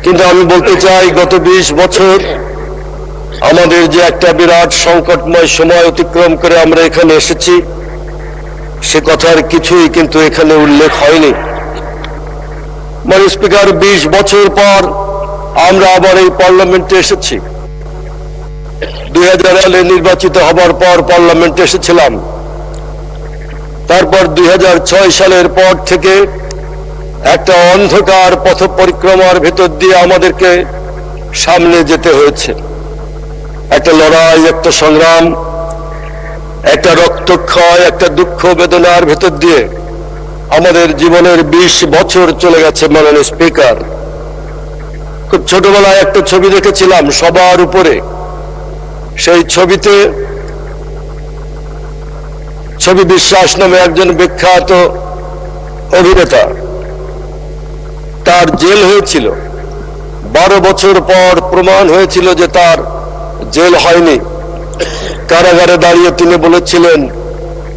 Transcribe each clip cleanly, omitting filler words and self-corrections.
কিন্তু আমি বলতে চাই গত 20 বছর আমাদের যে একটা বিরাট সংকটময় সময় অতিক্রম করে আমরা এখানে এসেছি, সে কথার কিছুই কিন্তু এখানে উল্লেখ হয়নি। মাননীয় স্পিকার, 20 বছর পর আমরা আবার এই পার্লামেন্টে এসেছি। 2000 সালে নির্বাচিত হবার পর পার্লামেন্টে এসেছিলাম। তারপর 2006 সালের পর থেকে একটা অন্ধকার পথ পরিক্রমার ভেতর দিয়ে আমাদেরকে সামনে যেতে হয়েছে। একটা লড়াই, একটা সংগ্রাম, একটা রক্তক্ষয়, একটা দুঃখ বেদনার ভেতর দিয়ে আমাদের জীবনের 20 বছর চলে গেছে। মাননীয় স্পিকার, খুব ছোটবেলায় একটা ছবি দেখেছিলাম সবার উপরে। সেই ছবিতে ছবি বিশ্বাস নামে একজন বিখ্যাত অভিনেতা, তার জেল হয়েছিল। 12 বছর পর প্রমাণ হয়েছিল যে তার জেল হয়নি। কারাগারে দাঁড়িয়ে তিনি বলেছিলেন,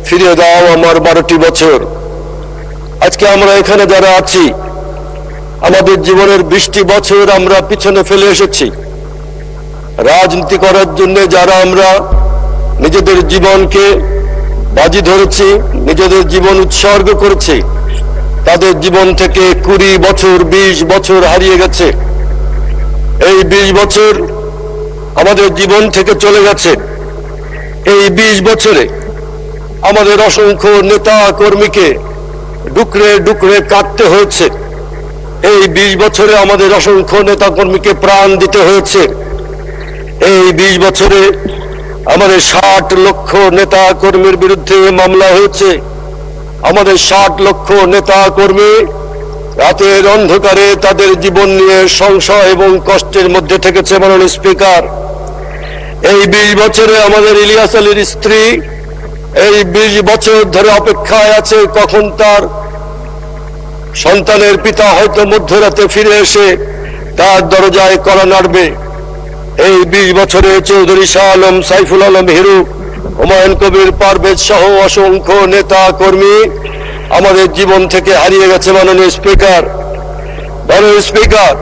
ফিরিয়ে দাও আমার 12টি বছর। আজকে আমরা এখানে যারা আছি, আমাদের জীবনের 20টি বছর আমরা পিছনে ফেলে এসেছি। রাজনীতি করার জন্য যারা আমরা নিজেদের জীবনকে বাজি ধরেছি, নিজেদের জীবন উৎসর্গ করেছি, তাদের জীবন থেকে 20 বছর 20 বছর হারিয়ে গেছে। এই 20 বছর আমাদের জীবন থেকে চলে গেছে। এই 20 বছরে আমাদের অসংখ্য নেতা কর্মীকে ডুকরে ডুকরে কাটতে হয়েছে। এই 20 বছরে আমাদের অসংখ্য নেতা কর্মীকে প্রাণ দিতে হয়েছে। এই 20 বছরে আমাদের 60 লক্ষ নেতা কর্মীর বিরুদ্ধে মামলা হয়েছে। আমাদের 60 লক্ষ নেতা কর্মী রাতের অন্ধকারে তাদের জীবন নিয়ে সংশয় এবং কষ্টের মধ্যে থেকেছে। মাননীয় স্পিকার, এই 20 বছরে আমাদের ইলিয়াস আলীর স্ত্রী এই 20 বছর ধরে অপেক্ষায় আছে কখন তার সন্তানের পিতা হয়তো মধ্যরাতে ফিরে এসে তার দরজায় কড়া নাড়বে। এই 20 বছরে চৌধুরী শাহ আলম, সাইফুল আলম হিরু, হুমায়ুন কবির, পারভেজ সহ অসংখ্য নেতা কর্মী আমাদের জীবন থেকে হারিয়ে গেছে। মাননীয় স্পিকার, মাননীয় স্পিকার,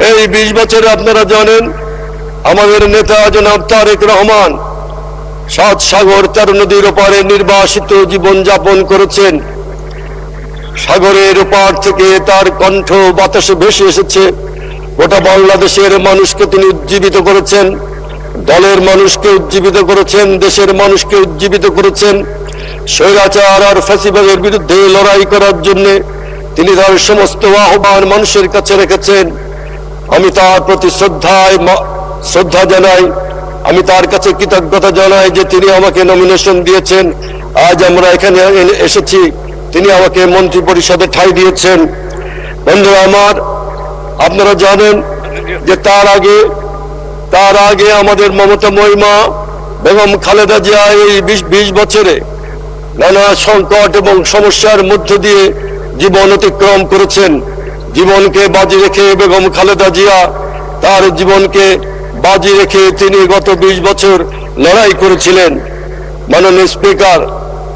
এই 20 বছরে আপনারা জানেন আমাদের নেতা জনাব তারেক রহমান 7 সাগর 13 নদীর ওপারে নির্বাসিত জীবন যাপন করেছেন। সাগরের ওপার থেকে তার কণ্ঠ বাতাসে ভেসে এসেছে। গোটা বাংলাদেশের মানুষকে তিনি উজ্জীবিত করেছেন, দলের মানুষকে উজ্জীবিত করেছেন, দেশের মানুষকে উজ্জীবিত করেছেন। স্বৈরাচার আর ফ্যাসিবাদের বিরুদ্ধে লড়াই করার জন্য তিনি তার সমস্ত আহ্বান মানুষের কাছে রেখেছেন। আমি তার প্রতি শ্রদ্ধা জানাই, আমি তার কাছে কৃতজ্ঞতা জানাই যে তিনি আমাকে নমিনেশন দিয়েছেন। আজ আমরা এখানে এসেছি, তিনি আমাকে মন্ত্রী পরিষদে ঠাঁই দিয়েছেন। বন্ধুরা আমার, আপনারা জানেন যে তার আগে আমাদের মমতা মহিমা বেগম খালেদা জিয়া এই 20 বছরে নানা সংকট এবং সমস্যার মধ্য দিয়ে জীবন অতিক্রম করেছেন। জীবনকে বাজি রেখে বেগম খালেদা জিয়া তার জীবনকে বাজি রেখে তিনি গত 20 বছর লড়াই করেছিলেন। মাননীয় স্পিকার,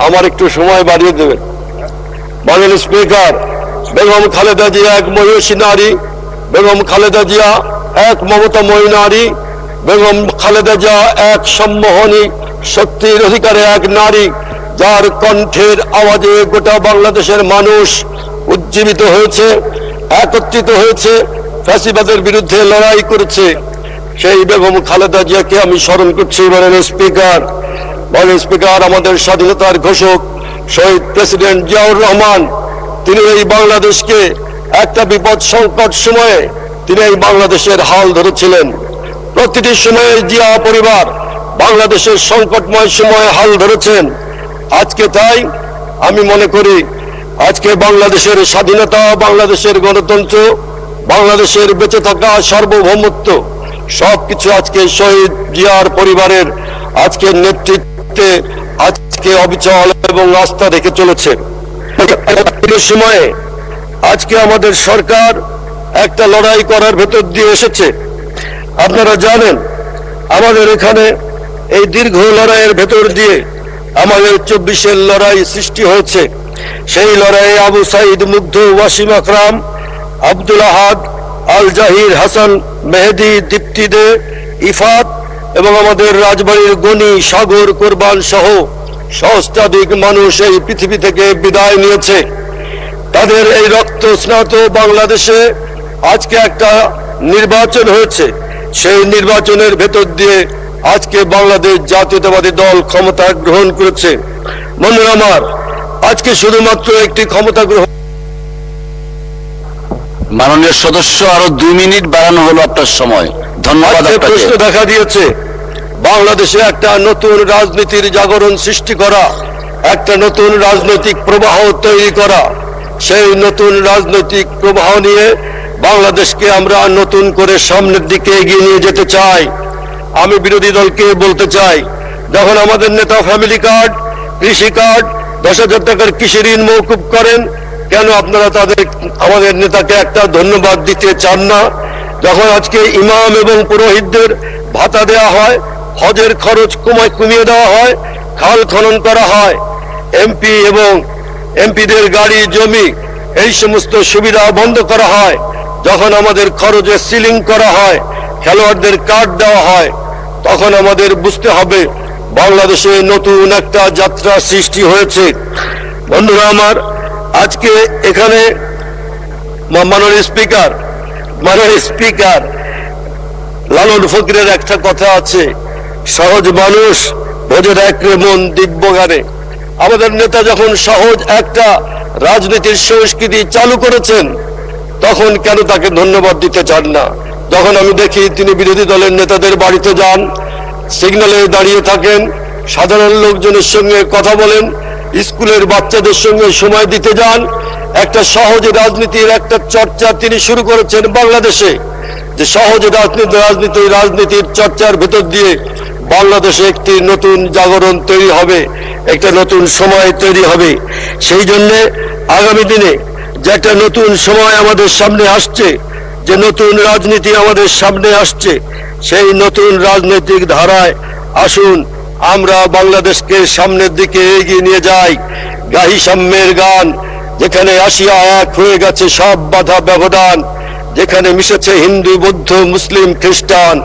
আমার একটু সময় বাড়িয়ে দেবেন। মাননীয় স্পিকার, বেগম খালেদা জিয়া এক মহিষী নারী, বেগম খালেদা জিয়া এক মমতাময়ী নারী, বেগম খালেদা জিয়া এক সম্মোহনী শক্তির অধিকারে এক নারী, যার কণ্ঠের আওয়াজে গোটা বাংলাদেশের মানুষ উজ্জীবিত হয়েছে, একত্রিত হয়েছে, ফ্যাসিবাদের বিরুদ্ধে লড়াই করেছে। সেই বেগম খালেদা জিয়াকে আমি স্মরণ করছি। মাননীয় স্পিকার, মাননীয় স্পিকার, আমাদের স্বাধীনতার ঘোষক শহীদ প্রেসিডেন্ট জিয়াউর রহমান, তিনি এই বাংলাদেশকে একটা বিপদ সংকট সময়ে তিনি এই বাংলাদেশের হাল ধরেছিলেন। প্রতিটি সময়ে জিয়া পরিবার বাংলাদেশের সংকটময় সময়ে হাল ধরেছেন। আজকে তাই আমি মনে করি আজকে বাংলাদেশের স্বাধীনতা, বাংলাদেশের গণতন্ত্র, বাংলাদেশের বেঁচে থাকা সার্বভৌমত্ব সবকিছু আজকে শহীদ জিয়ার পরিবারের আজকের নেতৃত্বে আজকে অবিচল এবং আস্থা রেখে চলেছে। এই সময়ে আজকে আমাদের সরকার একটা লড়াই করার ভেতর দিয়ে এসেছে। আপনারা জানেন আমাদের এখানে এই দীর্ঘ লড়াইয়ের ভেতর দিয়ে আমাদের 24-এর লড়াই সৃষ্টি হয়েছে। সেই লড়াইয়ে আবু সাইদ, মুগ্ধ, ওয়াসিম আকরাম, আব্দুল আহাদ, আল জাহির, হাসান, মেহেদি, দীপ্তি দে, ইফাত এবং আমাদের রাজবাড়ির গণি, সাগর, কোরবান সহ সহস্রাধিক মানুষ এই পৃথিবী থেকে বিদায় নিয়েছে। তাদের এই রক্ত স্নাত বাংলাদেশে আজকে একটা নির্বাচন হয়েছে। সেই নির্বাচনের ভেতর দিয়ে আজকে বাংলাদেশ জাতীয়তাবাদী দল ক্ষমতা গ্রহণ করেছে। বন্ধুরা আমার, আজকে শুধুমাত্র একটি ক্ষমতা গ্রহণ। মাননীয় সদস্য, আরো 2 মিনিট বাড়ানো হলো আপনার সময়। ধন্যবাদ। প্রশ্ন দেখা দিয়েছে বাংলাদেশে একটা নতুন রাজনীতির জাগরণ সৃষ্টি করা, একটা নতুন রাজনৈতিক প্রবাহ তৈরি করা। সেই নতুন রাজনৈতিক প্রবাহ নিয়ে বাংলাদেশকে আমরা নতুন করে সামনের দিকে এগিয়ে নিয়ে যেতে চাই। আমি বিরোধী দলকে বলতে চাই, যখন আমাদের নেতা ফ্যামিলি কার্ড, কৃষি কার্ড, 10,000 টাকার কৃষি ঋণ মওকুফ করেন, কেন আপনারা আমাদের নেতাকে একটা ধন্যবাদ দিতে চান না? যখন আজকে ইমাম এবং পুরোহিতদের ভাতা দেওয়া হয়, হজের খরচ কমিয়ে দেওয়া হয়, খাল খনন করা হয়, এমপি এবং এমপিদের গাড়ি, জমি, এই সমস্ত সুবিধা বন্ধ করা হয়, যখন আমাদের খরচে সিলিং করা হয়, খেলোয়াড়দের কার্ড দেওয়া হয়, তখন আমাদের বুঝতে হবে বাংলাদেশে নতুন একটা যাত্রা সৃষ্টি হয়েছে। বন্ধুরা আমার, আজকে এখানে মাননীয় স্পিকার লালন ফকিরের একটা কথা আছে, সহজ মানুষ ভোজের একরে মন দিব্য গানে। আমাদের নেতা যখন সহজ একটা রাজনীতির সংস্কৃতি চালু করেছেন, তখন কেন তাকে ধন্যবাদ দিতে চান না? যখন আমি দেখি তিনি বিরোধী দলের নেতাদের বাড়িতে যান, সিগন্যালে দাঁড়িয়ে থাকেন, সাধারণ লোকজনের সঙ্গে কথা বলেন, স্কুলের বাচ্চাদের সঙ্গে সময় দিতে যান, একটা সহজ রাজনীতির একটা চর্চা তিনি শুরু করেছেন বাংলাদেশে। যে সহজ রাজনীতির চর্চার ভেতর দিয়ে বাংলাদেশে একটি নতুন জাগরণ তৈরি হবে, একটা নতুন সময় তৈরি হবে। সেই জন্য আগামী দিনে যে একটা নতুন সময় আমাদের সামনে আসছে, যে নতুন রাজনীতি আমাদের সামনে আসছে, সেই নতুন রাজনৈতিক ধারায় আসুন আমরা বাংলাদেশকে সামনের দিকে এগিয়ে নিয়ে যাই। গাহি সাম্যের গান, যেখানে আসিয়া এক হয়ে গেছে সব বাধা ব্যবধান, যেখানে মিশেছে হিন্দু, বৌদ্ধ, মুসলিম, খ্রিস্টান,